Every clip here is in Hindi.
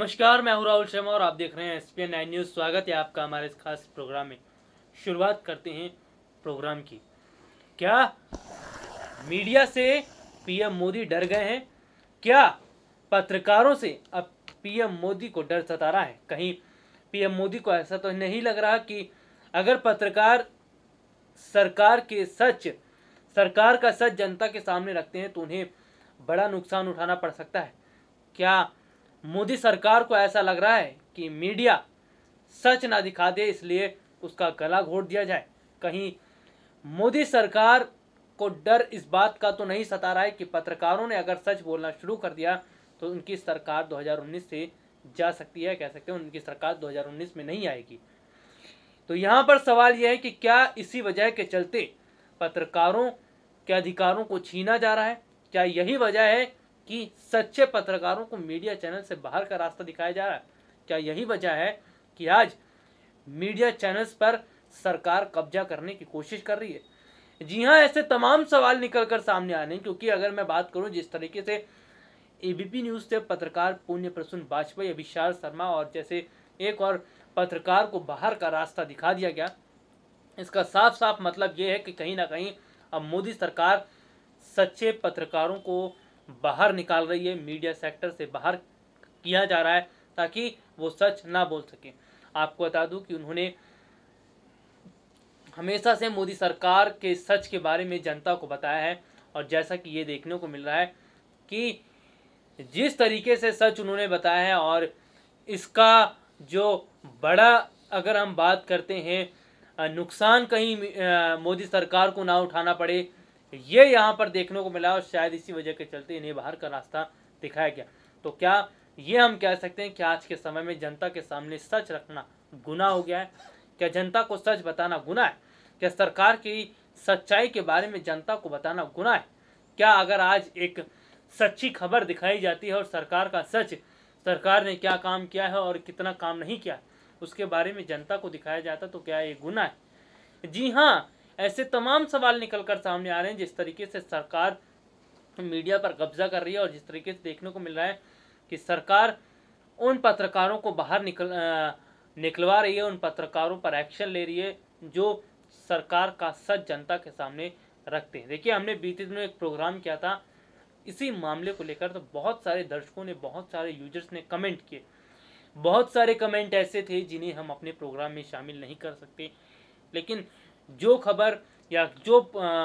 नमस्कार, मैं हूं राहुल शर्मा और आप देख रहे हैं SPN 9 न्यूज़। स्वागत है आपका हमारे इस खास प्रोग्राम में। शुरुआत करते हैं प्रोग्राम की। क्या मीडिया से पीएम मोदी डर गए हैं? क्या पत्रकारों से अब पीएम मोदी को डर सता रहा है? कहीं पीएम मोदी को ऐसा तो नहीं लग रहा कि अगर पत्रकार सरकार का सच जनता के सामने रखते हैं तो उन्हें बड़ा नुकसान उठाना पड़ सकता है? क्या मोदी सरकार को ऐसा लग रहा है कि मीडिया सच ना दिखा दे इसलिए उसका गला घोट दिया जाए? कहीं मोदी सरकार को डर इस बात का तो नहीं सता रहा है कि पत्रकारों ने अगर सच बोलना शुरू कर दिया तो उनकी सरकार 2019 से जा सकती है, कह सकते हैं उनकी सरकार 2019 में नहीं आएगी। तो यहाँ पर सवाल यह है कि क्या इसी वजह के चलते पत्रकारों के अधिकारों को छीना जा रहा है? क्या यही वजह है कि सच्चे पत्रकारों को मीडिया चैनल से बाहर का रास्ता दिखाया जा रहा है? क्या यही वजह है कि आज मीडिया चैनल्स पर सरकार कब्जा करने की कोशिश कर रही है? जी हाँ, ऐसे तमाम सवाल निकलकर सामने आने, क्योंकि अगर मैं बात करूं जिस तरीके से एबीपी न्यूज़ से पत्रकार पुण्य प्रसून वाजपेयी, अभिशार शर्मा और जैसे एक और पत्रकार को बाहर का रास्ता दिखा दिया गया, इसका साफ साफ मतलब ये है कि कहीं ना कहीं अब मोदी सरकार सच्चे पत्रकारों को बाहर निकाल रही है, मीडिया सेक्टर से बाहर किया जा रहा है ताकि वो सच ना बोल सके। आपको बता दूं कि उन्होंने हमेशा से मोदी सरकार के सच के बारे में जनता को बताया है, और जैसा कि ये देखने को मिल रहा है कि जिस तरीके से सच उन्होंने बताया है और इसका जो बड़ा अगर हम बात करते हैं नुकसान कहीं मोदी सरकार को ना उठाना पड़े, ये यहाँ पर देखने को मिला और शायद इसी वजह के चलते इन्हें बाहर का रास्ता दिखाया गया। तो क्या ये हम कह सकते हैं कि आज के समय में जनता के सामने सच रखना गुनाह हो गया है? क्या जनता को सच बताना गुनाह है? क्या सरकार की सच्चाई के बारे में जनता को बताना गुनाह है? क्या अगर आज एक सच्ची खबर दिखाई जाती है और सरकार ने क्या काम किया है और कितना काम नहीं किया उसके बारे में जनता को दिखाया जाता तो क्या ये गुनाह है? जी हाँ, ऐसे तमाम सवाल निकलकर सामने आ रहे हैं। जिस तरीके से सरकार मीडिया पर कब्जा कर रही है और जिस तरीके से देखने को मिल रहा है कि सरकार उन पत्रकारों को बाहर निकलवा रही है, उन पत्रकारों पर एक्शन ले रही है जो सरकार का सच जनता के सामने रखते हैं। देखिए, हमने बीते दिनों एक प्रोग्राम किया था इसी मामले को लेकर, तो बहुत सारे दर्शकों ने, बहुत सारे यूजर्स ने कमेंट किए। बहुत सारे कमेंट ऐसे थे जिन्हें हम अपने प्रोग्राम में शामिल नहीं कर सकते, लेकिन जो खबर या जो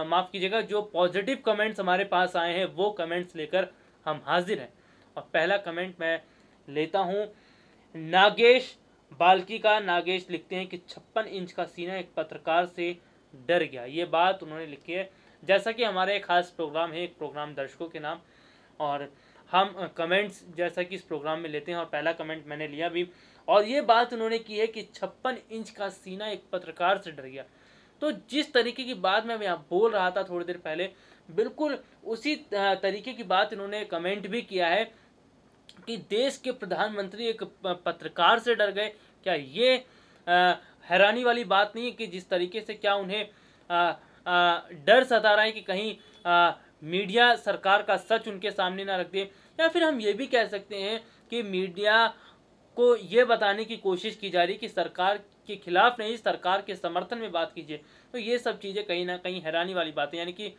माफ़ कीजिएगा, जो पॉजिटिव कमेंट्स हमारे पास आए हैं वो कमेंट्स लेकर हम हाजिर हैं। और पहला कमेंट मैं लेता हूं नागेश बाल्की का। नागेश लिखते हैं कि 56 इंच का सीना एक पत्रकार से डर गया। ये बात उन्होंने लिखी है। जैसा कि हमारा एक खास प्रोग्राम है, एक प्रोग्राम दर्शकों के नाम, और हम कमेंट्स जैसा कि इस प्रोग्राम में लेते हैं, और पहला कमेंट मैंने लिया भी, और ये बात उन्होंने की है कि 56 इंच का सीना एक पत्रकार से डर गया। तो जिस तरीके की बात मैं यहाँ बोल रहा था थोड़ी देर पहले, बिल्कुल उसी तरीके की बात इन्होंने कमेंट भी किया है कि देश के प्रधानमंत्री एक पत्रकार से डर गए। क्या ये हैरानी वाली बात नहीं है कि जिस तरीके से क्या उन्हें डर सता रहा है कि कहीं मीडिया सरकार का सच उनके सामने ना रख दे, या फिर हम ये भी कह सकते हैं कि मीडिया को ये बताने की कोशिश की जा रही है कि सरकार के खिलाफ नहीं, सरकार के समर्थन में बात कीजिए। तो ये सब चीज़ें कहीं ना कहीं हैरानी वाली बातें, यानी कि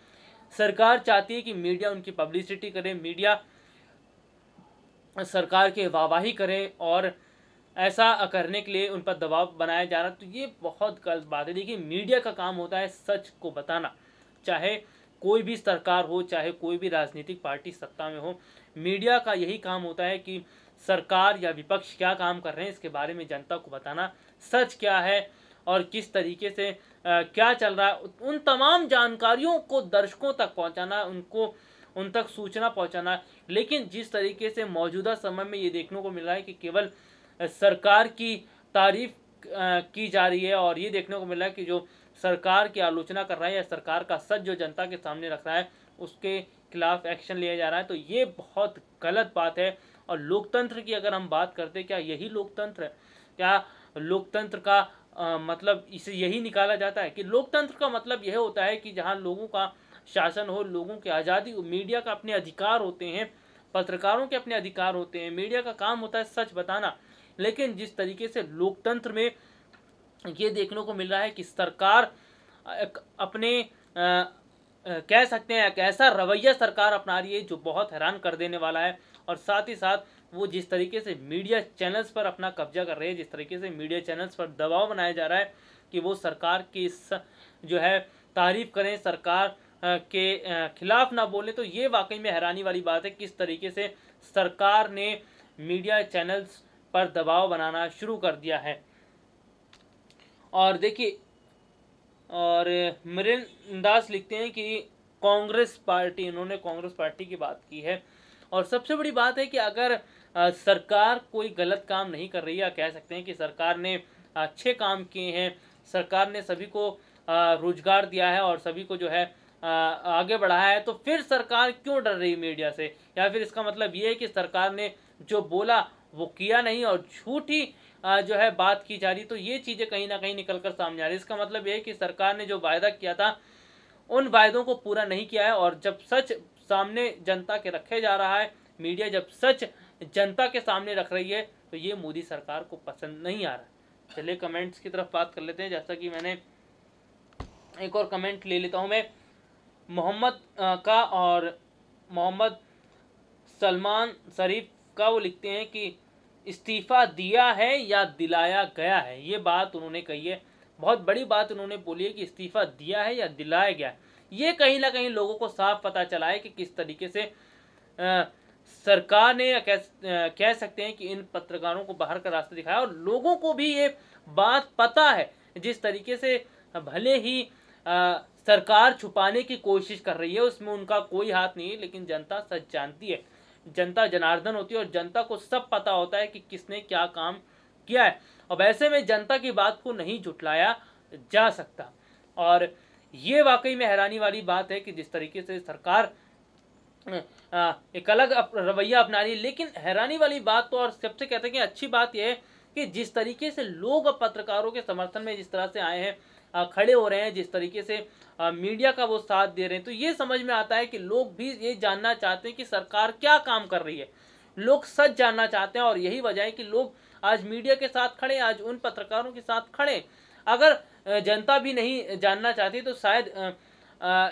सरकार चाहती है कि मीडिया उनकी पब्लिसिटी करे, मीडिया सरकार के वाहवाही करे, और ऐसा करने के लिए उन पर दबाव बनाया जा रहा। तो ये बहुत गलत बात है। देखिए, मीडिया का काम होता है सच को बताना, चाहे कोई भी सरकार हो, चाहे कोई भी राजनीतिक पार्टी सत्ता में हो, मीडिया का यही काम होता है कि सरकार या विपक्ष क्या काम कर रहे हैं इसके बारे में जनता को बताना, सच क्या है और किस तरीके से क्या चल रहा है, उन तमाम जानकारियों को दर्शकों तक पहुंचाना, उन तक सूचना पहुंचाना। लेकिन जिस तरीके से मौजूदा समय में ये देखने को मिल रहा है कि केवल सरकार की तारीफ की जा रही है, और ये देखने को मिल रहा है कि जो सरकार की आलोचना कर रहा है या सरकार का सच जो जनता के सामने रख रहा है उसके खिलाफ एक्शन लिया जा रहा है। तो ये बहुत गलत बात है। और लोकतंत्र की अगर हम बात करते हैं, क्या यही लोकतंत्र है? क्या लोकतंत्र का मतलब इसे यही निकाला जाता है कि लोकतंत्र का मतलब यह होता है कि जहां लोगों का शासन हो, लोगों की आज़ादी हो, मीडिया का अपने अधिकार होते हैं, पत्रकारों के अपने अधिकार होते हैं, मीडिया का काम होता है सच बताना। लेकिन जिस तरीके से लोकतंत्र में ये देखने को मिल रहा है कि सरकार अपने कह सकते हैं एक ऐसा रवैया सरकार अपना रही है जो बहुत हैरान कर देने वाला है। और साथ ही साथ वो जिस तरीके से मीडिया चैनल्स पर अपना कब्जा कर रहे हैं, जिस तरीके से मीडिया चैनल्स पर दबाव बनाया जा रहा है कि वो सरकार की जो है तारीफ करें, सरकार के खिलाफ ना बोले, तो ये वाकई में हैरानी वाली बात है किस तरीके से सरकार ने मीडिया चैनल्स पर दबाव बनाना शुरू कर दिया है। और देखिए, और मरीन दास लिखते हैं कि कांग्रेस पार्टी, इन्होंने कांग्रेस पार्टी की बात की है। और सबसे बड़ी बात है कि अगर सरकार कोई गलत काम नहीं कर रही है, कह सकते हैं कि सरकार ने अच्छे काम किए हैं, सरकार ने सभी को रोजगार दिया है और सभी को जो है आगे बढ़ाया है, तो फिर सरकार क्यों डर रही मीडिया से? या फिर इसका मतलब ये है कि सरकार ने जो बोला वो किया नहीं और झूठी जो है बात की जा रही। तो ये चीज़ें कहीं ना कहीं निकल कर सामने आ रही है। इसका मतलब ये है कि सरकार ने जो वायदा किया था उन वायदों को पूरा नहीं किया है। और जब सच सामने जनता के रखे जा रहा है, मीडिया जब सच जनता के सामने रख रही है, तो ये मोदी सरकार को पसंद नहीं आ रहा। चलिए कमेंट्स की तरफ बात कर लेते हैं। जैसा कि मैंने एक और कमेंट ले लेता हूँ मैं मोहम्मद का, और मोहम्मद सलमान शरीफ का। वो लिखते हैं कि इस्तीफा दिया है या दिलाया गया है। ये बात उन्होंने कही है, बहुत बड़ी बात उन्होंने बोली है कि इस्तीफा दिया है या दिलाया गया है। ये कहीं ना कहीं लोगों को साफ पता चला है कि किस तरीके से सरकार ने, कह सकते हैं कि इन पत्रकारों को बाहर का रास्ता दिखाया। और लोगों को भी ये बात पता है, जिस तरीके से भले ही सरकार छुपाने की कोशिश कर रही है, उसमें उनका कोई हाथ नहीं है, लेकिन जनता सच जानती है। जनता जनार्दन होती है और जनता को सब पता होता है कि किसने क्या काम किया है। और वैसे में जनता की बात को नहीं झुठलाया जा सकता। और ये वाकई में हैरानी वाली बात है कि जिस तरीके से सरकार एक अलग रवैया अपना रही है। लेकिन हैरानी वाली बात तो, और सबसे कहते हैं कि अच्छी बात यह है कि जिस तरीके से लोग अब पत्रकारों के समर्थन में जिस तरह से आए हैं, खड़े हो रहे हैं, जिस तरीके से मीडिया का वो साथ दे रहे हैं, तो ये समझ में आता है कि लोग भी ये जानना चाहते हैं कि सरकार क्या काम कर रही है। लोग सच जानना चाहते हैं और यही वजह है कि लोग आज मीडिया के साथ खड़े, आज उन पत्रकारों के साथ खड़े। अगर जनता भी नहीं जानना चाहती तो शायद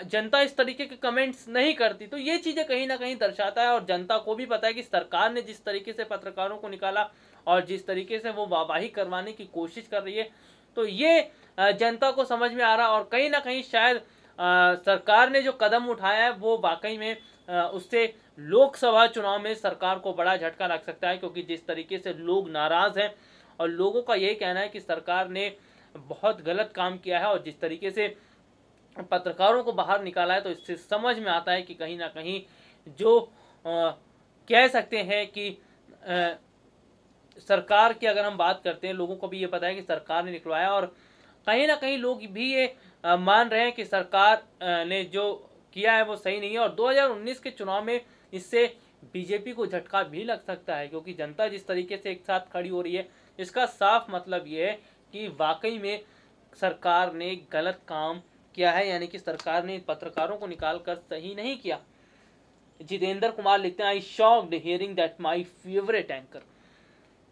जनता इस तरीके के कमेंट्स नहीं करती। तो ये चीज़ें कहीं ना कहीं दर्शाता है और जनता को भी पता है कि सरकार ने जिस तरीके से पत्रकारों को निकाला और जिस तरीके से वो वाहवाही करवाने की कोशिश कर रही है, तो ये जनता को समझ में आ रहा। और कहीं ना कहीं शायद सरकार ने जो कदम उठाया है वो वाकई में उससे लोकसभा चुनाव में सरकार को बड़ा झटका लग सकता है, क्योंकि जिस तरीके से लोग नाराज़ हैं और लोगों का यही कहना है कि सरकार ने बहुत गलत काम किया है और जिस तरीके से पत्रकारों को बाहर निकाला है, तो इससे समझ में आता है कि कहीं ना कहीं जो कह सकते हैं कि सरकार की अगर हम बात करते हैं, लोगों को भी ये पता है कि सरकार ने निकलवाया। और कहीं ना कहीं लोग भी ये मान रहे हैं कि सरकार ने जो किया है वो सही नहीं है। और 2019 के चुनाव में इससे बीजेपी को झटका भी लग सकता है, क्योंकि जनता जिस तरीके से एक साथ खड़ी हो रही है, इसका साफ मतलब ये है कि वाकई में सरकार ने गलत काम किया है, यानी कि सरकार ने पत्रकारों को निकाल कर सही नहीं किया। जितेंद्र कुमार लिखते हैं, I shocked hearing that my favourite anchor.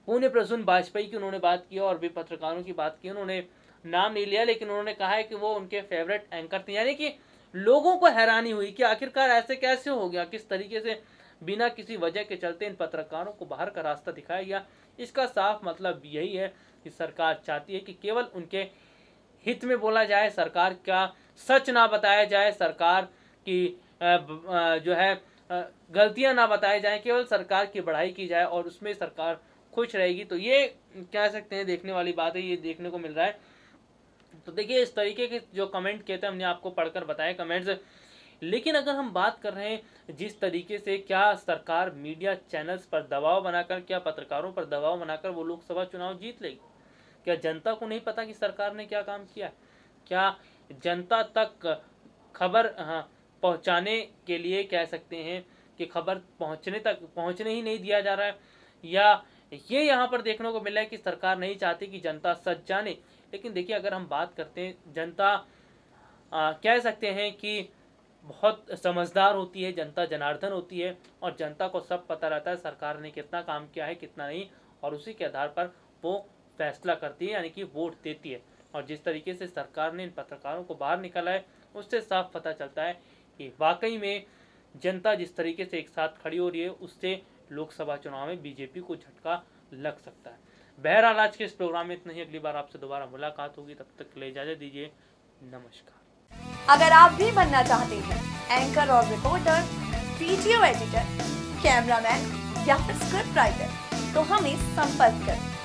Punya Prasun Vajpayee की उन्होंने बात की और भी पत्रकारों की बात की। उन्होंने नाम नहीं लिया, लेकिन उन्होंने कहा है कि वो उनके फेवरेट एंकर थे। यानी कि लोगों को हैरानी हुई कि आखिरकार ऐसे कैसे हो गया, किस तरीके से बिना किसी वजह के चलते इन पत्रकारों को बाहर का रास्ता दिखाया गया। इसका साफ मतलब यही है कि सरकार चाहती है कि केवल उनके हित में बोला जाए, सरकार का सच ना बताया जाए, सरकार की जो है गलतियां ना बताई जाए, केवल सरकार की बढ़ाई की जाए और उसमें सरकार खुश रहेगी। तो ये कह सकते हैं देखने वाली बात है, ये देखने को मिल रहा है। तो देखिए, इस तरीके के जो कमेंट कहते हैं हमने आपको पढ़कर बताए कमेंट्स। लेकिन अगर हम बात कर रहे हैं जिस तरीके से क्या सरकार मीडिया चैनल्स पर दबाव बनाकर, क्या पत्रकारों पर दबाव बनाकर वो लोकसभा चुनाव जीत लेगी? क्या जनता को नहीं पता कि सरकार ने क्या काम किया? क्या जनता तक खबर पहुंचाने के लिए कह सकते हैं कि खबर पहुंचने ही नहीं दिया जा रहा है? या ये यहाँ पर देखने को मिला है कि सरकार नहीं चाहती कि जनता सच जाने। लेकिन देखिए, अगर हम बात करते हैं जनता कह सकते हैं कि बहुत समझदार होती है, जनता जनार्दन होती है और जनता को सब पता रहता है सरकार ने कितना काम किया है कितना नहीं, और उसी के आधार पर वो फैसला करती है, यानी कि वोट देती है। और जिस तरीके से सरकार ने इन पत्रकारों को बाहर निकाला है उससे साफ पता चलता है कि वाकई में जनता जिस तरीके से एक साथ खड़ी हो रही है उससे लोकसभा चुनाव में बीजेपी को झटका लग सकता है। बहरहाल आज के इस प्रोग्राम में इतना ही, अगली बार आपसे दोबारा मुलाकात होगी, तब तक के लिए इजाजत दीजिए, नमस्कार। अगर आप भी बनना चाहते हैं एंकर और रिपोर्टर, वीडियो एडिटर, कैमरामैन या फिर स्क्रिप्ट राइटर तो हमें संपर्क करें।